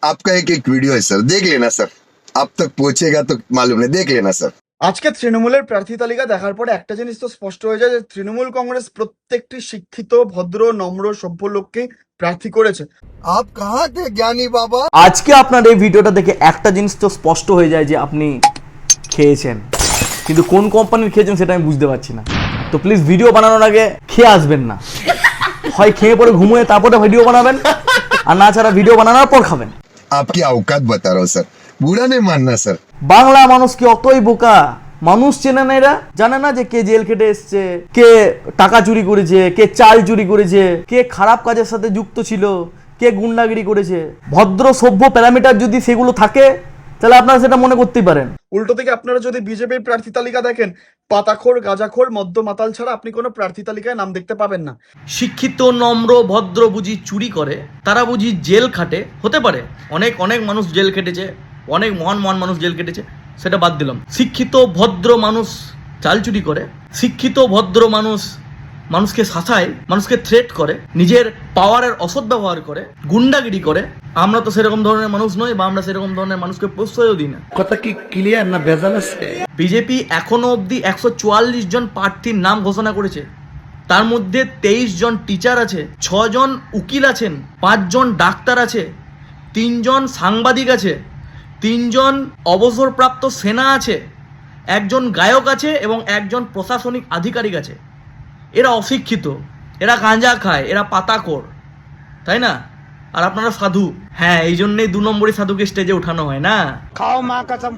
आपका एक एक वीडियो है सर, देख लेना सर, आप तक पहुंचेगा तो मालूम नहीं, देख लेना सर। আজকে তৃণমূলের প্রার্থী তালিকা দেখার পরে একটা জিনিস তো স্পষ্ট হয়ে যায় যে তৃণমূল কংগ্রেস প্রত্যেকটি শিক্ষিত ভদ্র নম্র সভ্য লোককে প্রার্থী করেছে। आप कहाँ थे ज्ञानी बाबा? আজকে আপনার এই ভিডিওটা দেখে একটা জিনিস তো স্পষ্ট হয়ে যায় যে আপনি খেয়েছেন, কিন্তু কোন কোম্পানির খেয়েছেন সেটা আমি বুঝতে পারছি না। তো প্লিজ ভিডিও বানানোর আগে খেয়ে আসবেন না, হয় খেয়ে পরে ঘুমোয় তারপরে ভিডিও বানাবেন, আর না ছাড়া ভিডিও বানানোর পর খাবেন। आपकी औकात बता रहा हूँ सर, बुरा नहीं मानना सर। বাংলা মানুষ কি অতই বোকা? মানুষ চেনে না, এরা জানে না যে কে জেল খেটে এসছে, কে টাকা চুরি করেছে, কে চাল চুরি করেছে, কে খারাপ কাজের সাথে যুক্ত ছিল, কে গুন্ডাগিরি করেছে। ভদ্র সভ্য প্যারামিটার যদি সেগুলো থাকে তাহলে আপনারা সেটা মনে করতেই পারেন। উল্টো থেকে আপনারা যদি বিজেপির প্রার্থী তালিকা দেখেন, পাতাখোর গাঁজাখোর মদ্য মাতাল ছাড়া আপনি কোনো প্রার্থী তালিকায় নাম দেখতে পাবেন না। শিক্ষিত নম্র ভদ্র বুঝি চুরি করে, তারা বুঝি জেল খাটে? হতে পারে, অনেক অনেক মানুষ জেল খেটেছে, অনেক মহান মহান মানুষ জেল কেটেছে, সেটা বাদ দিলাম। শিক্ষিত ভদ্র মানুষ চাল চুরি করে, শিক্ষিত ভদ্র মানুষ মানুষকে শাসায়, মানুষকে থ্রেট করে, নিজের পাওয়ারের অসৎ ব্যবহার করে, গুন্ডাগিরি করে। আমরা তো সেরকম ধরনের মানুষ নই, বা আমরা সেরকম ধরনের মানুষকে প্রশ্রয়ও দিই না। কথা কি ক্লিয়ার না ভেজাল আছে? বিজেপি এখনো অবধি 144 জন প্রার্থীর নাম ঘোষণা করেছে। তার মধ্যে 23 জন টিচার আছে, 6 জন উকিল আছেন, 5 জন ডাক্তার আছে, 3 জন সাংবাদিক আছে, 3 জন অবসরপ্রাপ্ত সেনা আছে, 1 জন গায়ক আছে এবং 1 জন প্রশাসনিক আধিকারিক আছে। এরা অশিক্ষিত, এরা গাঁজা খায়, এরা পাতাখোর, তাই না? আর আপনারা সাধু। হ্যাঁ, এই জন্যই 2 নম্বরই সাধুকে স্টেজে উঠানো হয় না। খাও মা কসম।